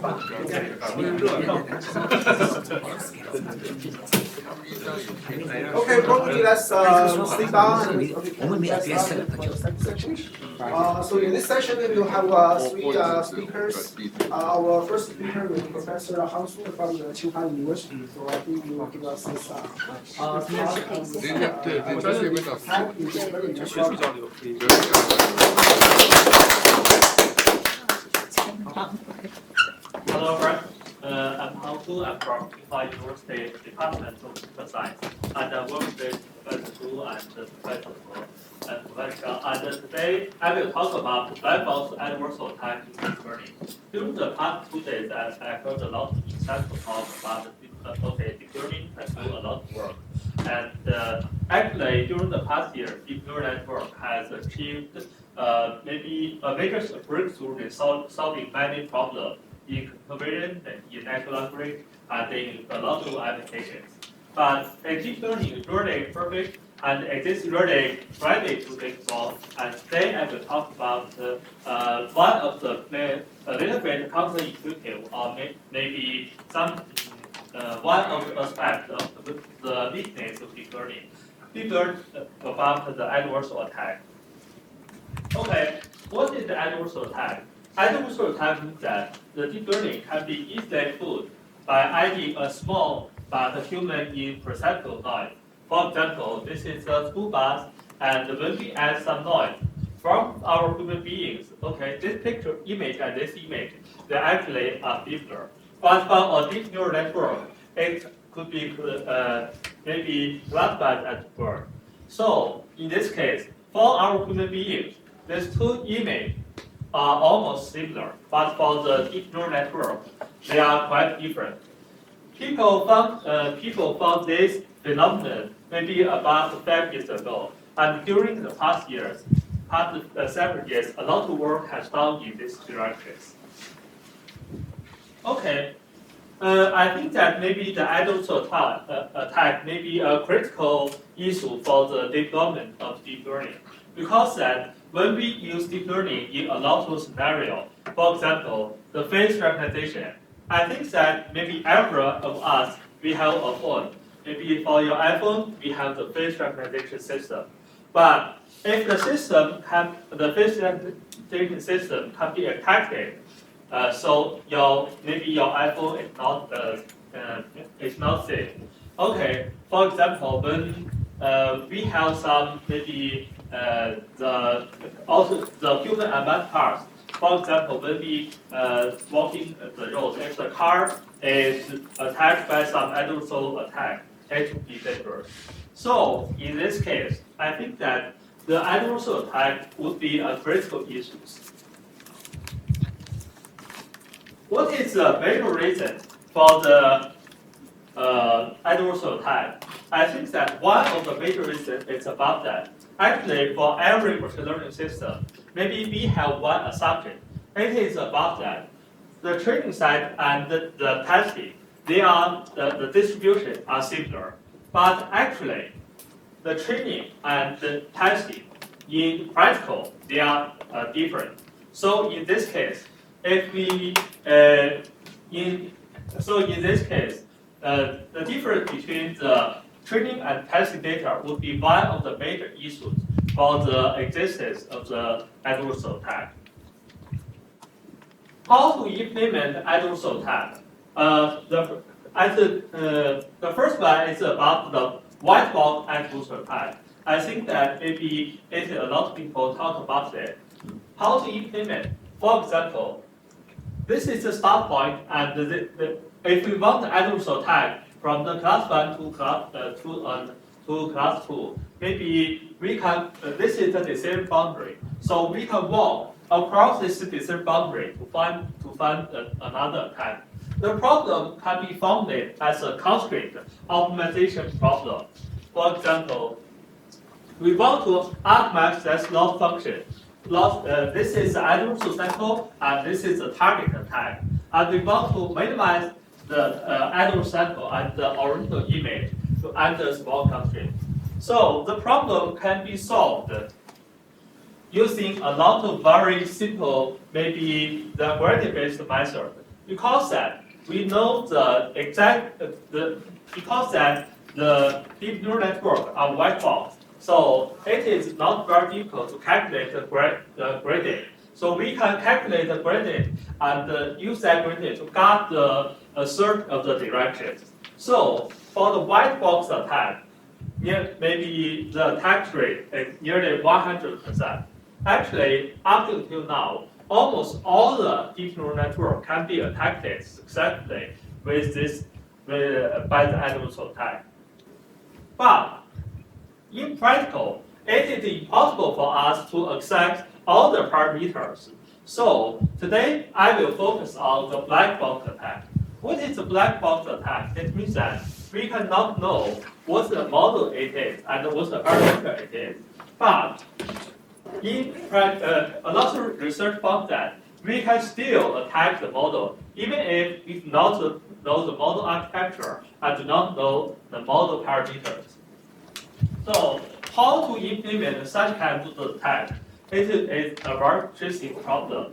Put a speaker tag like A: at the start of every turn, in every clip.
A: Okay, probably let's sit down and let's start the second section. So in this session, we will have three speakers. Our first speaker will be Professor Han Su from the Tsinghua University. So I think he will give us this talk.
B: Hello, friends. I'm Han Su. I'm from Tsinghua University Department of Computer Science, and I work with Professor Zhu and Professor He and Professor. And today I will talk about black-box adversarial attack in deep learning. During the past 2 days, I heard a lot of insightful talk about deep learning can do a lot of work. And actually, during the past year, deep neural network has achieved maybe a major breakthrough in solving many problems in computer vision, in natural language, and in a lot of applications. But deep learning is really perfect, and it is really ready to be solved. And today I will talk about one of the a little bit counterintuitive, or maybe some one of the aspects of the weakness of deep learning. Deep learning about the adversarial attack. Okay, what is the adversarial attack? Adversarial attack means that the deep learning can be easily fooled by adding a small but human imperceptible noise. For example, this is a school bus, and when we add some noise from our human beings, okay, this picture image and this image, they actually are similar. But from a deep neural network, it could be maybe classified as word. So in this case, for our human beings, these two images are almost similar, but for the deep neural network, they are quite different. People found this phenomenon maybe about 5 years ago, and during the past several years, a lot of work has done in this direction. Okay, I think that maybe the adversarial attack may be a critical issue for the development of deep learning, because that when we use deep learning in a lot of scenarios, for example, the face recognition, I think that maybe every of us, we have a phone. Maybe for your iPhone, we have the face recognition system. But if the face recognition system can be attacked, so maybe your iPhone is not safe. Okay, for example, when we have some maybe the human unmanned cars. For example, when we walking the road, if the car is attacked by some adversarial attack, it would be dangerous. So in this case, I think that the adversarial attack would be a critical issue. What is the major reason for the adversarial attack? I think that one of the major reasons is about that. Actually, for every machine learning system, maybe we have one assumption. It is about that. The training set and the testing, the distribution are similar. But actually, the training and the testing in practical, they are different. So in this case, the difference between the training and testing data would be one of the major issues for the existence of the adversarial attack. How to implement adversarial attack? The first one is about the white box adversarial attack. I think that maybe a lot of people talk about it. How to implement? For example, this is the start point, and if we want the adversarial attack from the class 1 to class 2, maybe we can, this is the decision boundary. So we can walk across this decision boundary to find another attack. The problem can be founded as a constraint optimization problem. For example, we want to optimize this loss function. This is the adversarial sample, and this is the target attack. And we want to minimize the adversarial sample and the original image to under small constraint. So the problem can be solved using a lot of very simple, maybe the gradient-based method. because that we know the exact because that the deep neural network are white box, so it is not very difficult to calculate the gradient. So we can calculate the gradient and use that gradient to guide the search of the directions. So for the white box attack, maybe the attack rate is nearly 100%. Actually, up until now, almost all the deep neural network can be attacked successfully with this by the adversarial attack. But in practical, it is impossible for us to access all the parameters. So today I will focus on the black box attack. What is a black box attack? It means that we cannot know what the model it is and what the parameter it is. But a lot of research found that we can still attack the model even if we do not know the model architecture and do not know the model parameters. So how to implement such kind of attack? It is a very interesting problem.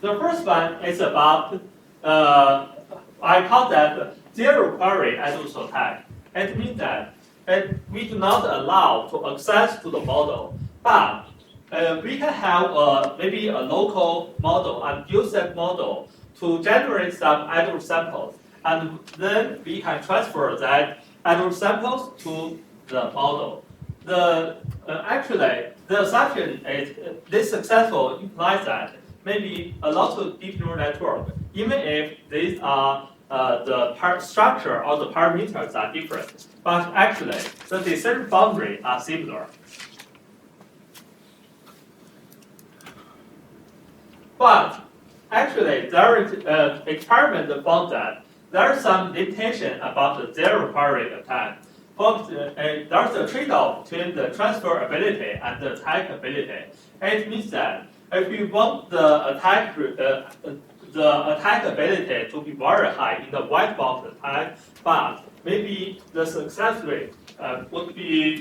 B: The first one is about, I call that zero query adversarial attack. It means that we do not allow to access to the model, but we can have maybe a local model and use that model to generate some adversarial samples, and then we can transfer that adversarial samples to the model. Actually, the assumption is this successful implies that maybe a lot of deep neural network, even if these are the structure or the parameters are different, but actually the decision boundary are similar. But actually, there is experiment found that there is some limitation about the zero query attack. There's a trade-off between the transferability and the attackability. It means that if we want the attackability to be very high in the white box attack, but maybe the success rate would be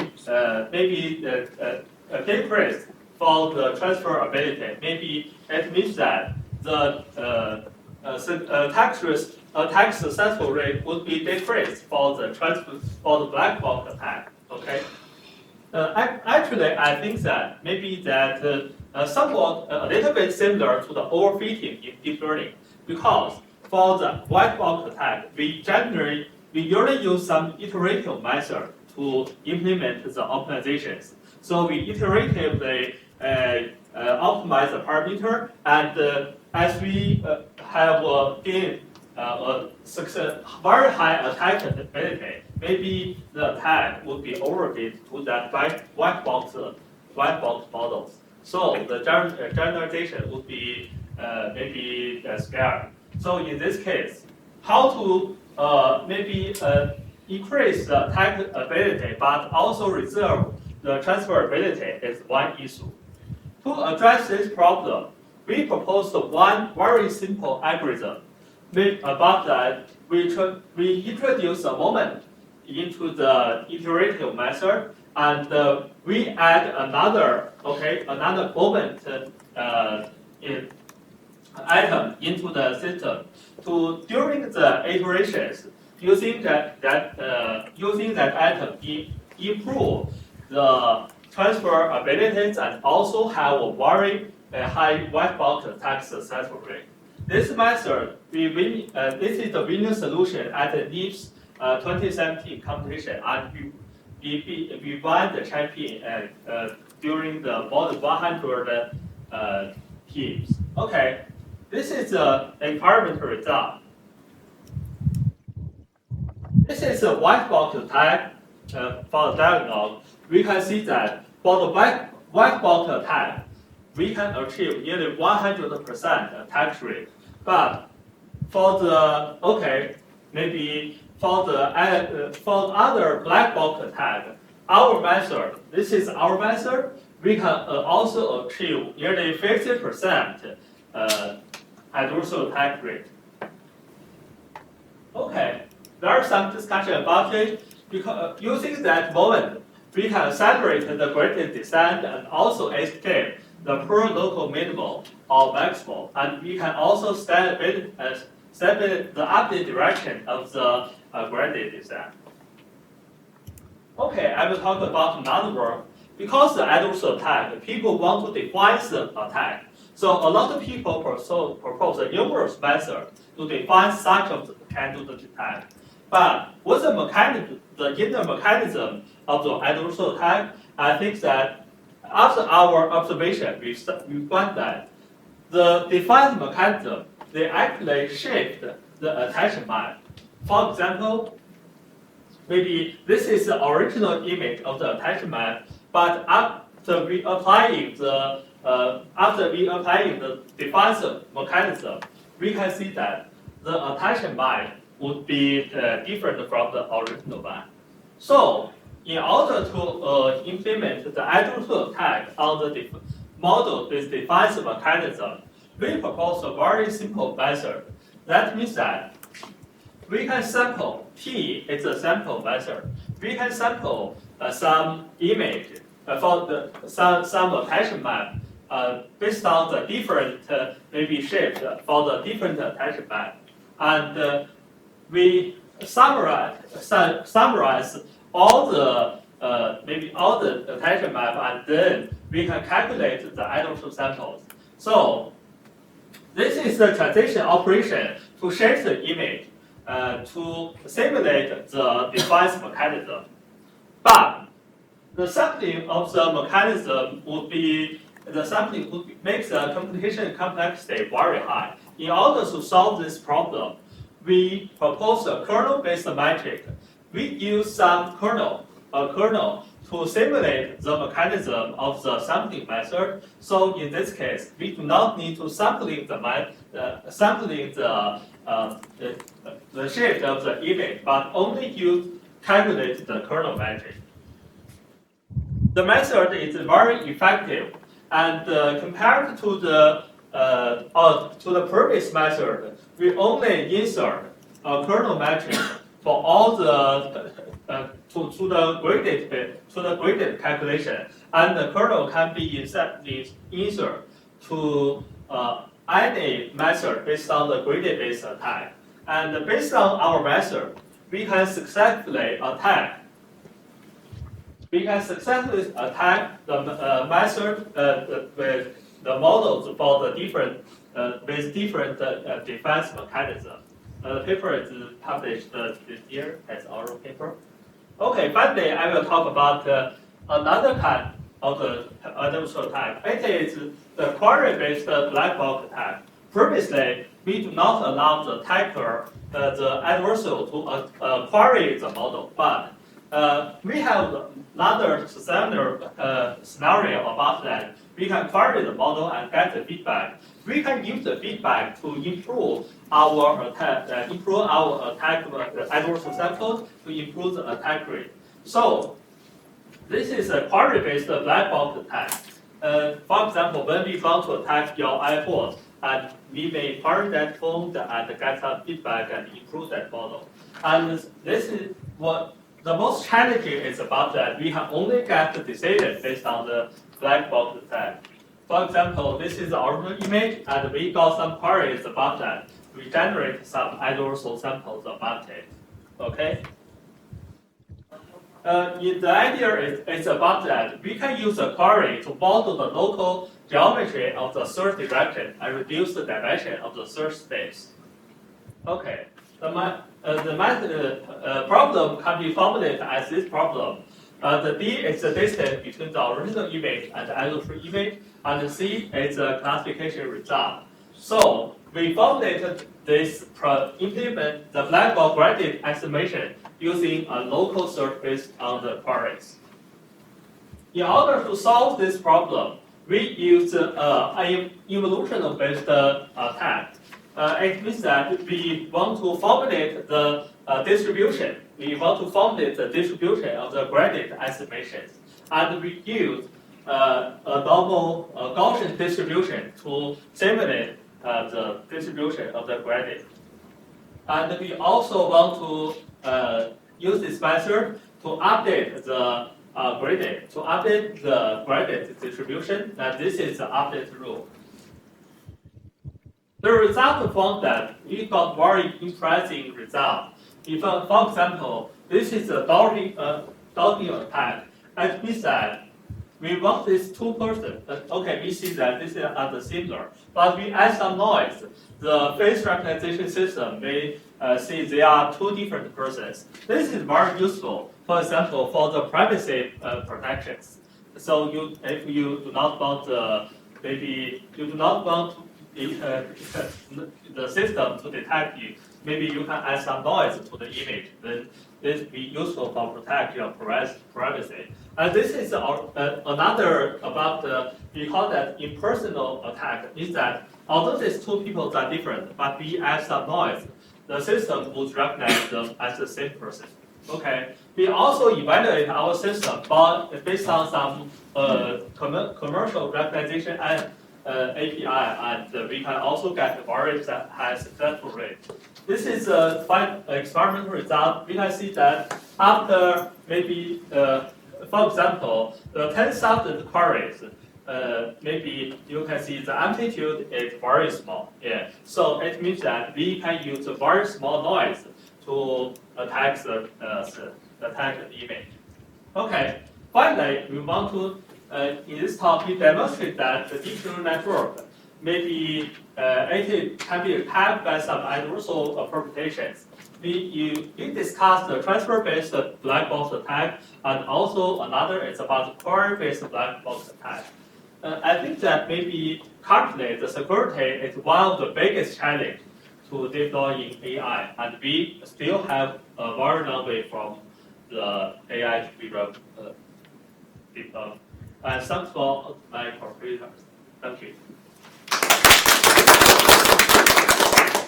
B: decreased for the transferability. Maybe it means that the attack successful rate would be decreased for the black box attack. Okay. Actually, I think that maybe that somewhat a little bit similar to the overfitting in deep learning, because for the white box attack, we usually use some iterative method to implement the optimizations. So we iteratively optimize the parameter, and as we have gained very high attackability, maybe the attack would be overfit to that white box models. So the generalization would be maybe scary. So in this case, how to maybe increase the attackability but also reserve the transferability is one issue. To address this problem, we proposed one very simple algorithm. About that, we introduce a moment into the iterative method, and we add another moment item into the system to during the iterations using that item improve the transfer abilities and also have a very high white box attack success rate. This method, this is the winning solution at the NIPS 2017 competition, and we won the champion during the more than 100 teams. Okay, this is the experimental result. This is a white box attack for the diagonal. We can see that for the white box attack, we can achieve nearly 100% attack rate. But for the maybe for the other black box attack, our method, this is our method, we can also achieve nearly 50% adversarial attack rate. Okay, there's some discussion about it because using that moment, we can separate the gradient descent and also escape the per local minimal or maximal, and we can also stabilize the update direction of the gradient descent. Okay, I will talk about another word. Because the adversarial attack, people want to define the attack. So a lot of people propose a numerous method to define such a kind of attack. But what's the mechanism, the inner mechanism of the adversarial attack? I think that after our observation, we find that the defined mechanism, they actually shift the attachment map. For example, maybe this is the original image of the attachment map, but after we applying the defined mechanism, we can see that the attachment map would be different from the original one. So, in order to implement the adversarial attack on the model with defined mechanism, we propose a very simple method. That means that we can sample T is a sample method. We can sample some image for some attachment map based on the different maybe shapes for the different attachment map, and we summarize all the maybe all the attachment map, and then we can calculate the adversarial samples. So this is the translation operation to shape the image to simulate the defined mechanism. But the sampling of the mechanism would be makes the computation complexity very high. In order to solve this problem, we propose a kernel-based metric. We use some kernel to simulate the mechanism of the sampling method. So in this case, we do not need to sampling the shape of the image, but only calculate the kernel metric. The method is very effective, and compared to the previous method, we only insert a kernel metric for all the to the gradient calculation, and the kernel can be insert to any method based on the gradient-based attack. And based on our method, we can successfully attack. The method with the models for the different with different defense mechanism. The paper is published this year as oral paper. Okay, finally, I will talk about another kind of the adversarial attack. It is the query-based black-box attack. Previously, we do not allow the attacker, the adversarial, to query the model, but we have another scenario about that. We can query the model and get the feedback. We can use the feedback to improve our attack, adversarial samples to improve the attack rate. So this is a query-based black box attack. For example, when we want to attack your iPhone, and we may query that phone and get some feedback and improve that model. And this is what the most challenging is about that. We can only get the decision based on the black box attack. For example, this is the original image, and we got some queries about that. We generate some adversarial samples about it. Okay? The idea is about that. We can use a query to model the local geometry of the search direction and reduce the dimension of the search space. Okay. The problem can be formulated as this problem. The D is the distance between the original image and the adversarial image, and the C is the classification result. So we formulated this implement the black box gradient estimation using a local search based on the queries. In order to solve this problem, we use an evolutionary-based attack. It means that we want to formulate the distribution. We want to formulate the distribution of the gradient estimations. And we use a normal Gaussian distribution to simulate the distribution of the gradient. And we also want to use this method to update the gradient. To update the gradient distribution, this is the update rule. The result found that we got very interesting result. If, for example, this is a Downing attack, it means that we want these two persons. Okay, we see that this is similar, but we add some noise. The face recognition system may see they are two different persons. This is very useful. For example, for the privacy protections. So if you do not want maybe you do not want the system to detect you, maybe you can add some noise to the image. Then this will be useful for protect your privacy. And this is another about we call that impersonal attack. Is that although these two people are different, but we add some noise, the system would recognize them as the same person. Okay. We also evaluate our system based on some commercial recognition and API, and we can also get a very high successful rate. This is a experimental result. We can see that after maybe, for example, the 10,000 queries, maybe you can see the amplitude is very small. Yeah. So it means that we can use a very small noise to attack the image. Okay. Finally, we want to in this talk we demonstrate that the deep neural network maybe it can be attacked by some adversarial permutations. We discussed the transfer-based black box attack, and also another is about the query-based black box attack. I think that maybe currently the security is one of the biggest challenges to deploy in AI, and we still have a very long way from the AI to be deployed. And thanks for my cooperators. Thank you.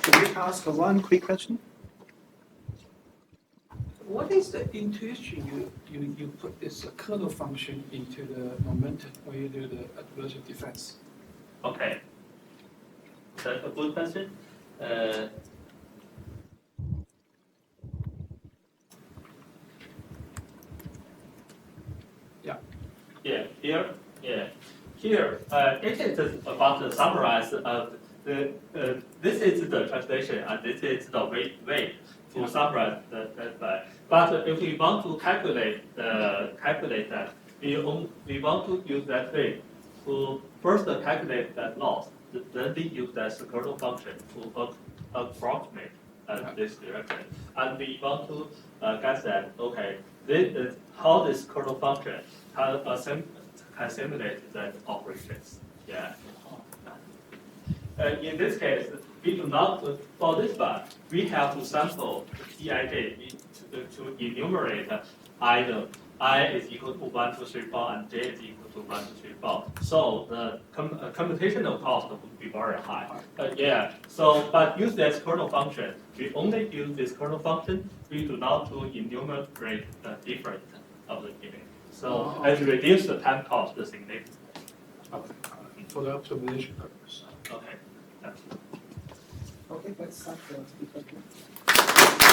A: Can we ask one quick question?
C: What is the intuition you put this kernel function into the momentum when you do the adversarial defense?
B: Okay. That's a good question. Here, it is about the summarize of this is the translation and this is the way to summarize that. But if we want to calculate that, we want to use that way to first calculate that loss, then we use that kernel function to approximate this direction, and we want to guess that okay, this is how this kernel function can simulate that operations. Yeah. In this case, we do not for this one. We have to sample Dij to enumerate item I is equal to 1, 2, 3, 4, and j is equal to 1, 2, 3, 4. So the computational cost would be very high. Yeah. So, but use this kernel function. We only use this kernel function. We do not to enumerate the difference of the image. So it reduces the time cost significantly.
C: Okay. For the optimization purpose.
B: Okay.
A: Okay, let's start the speaker.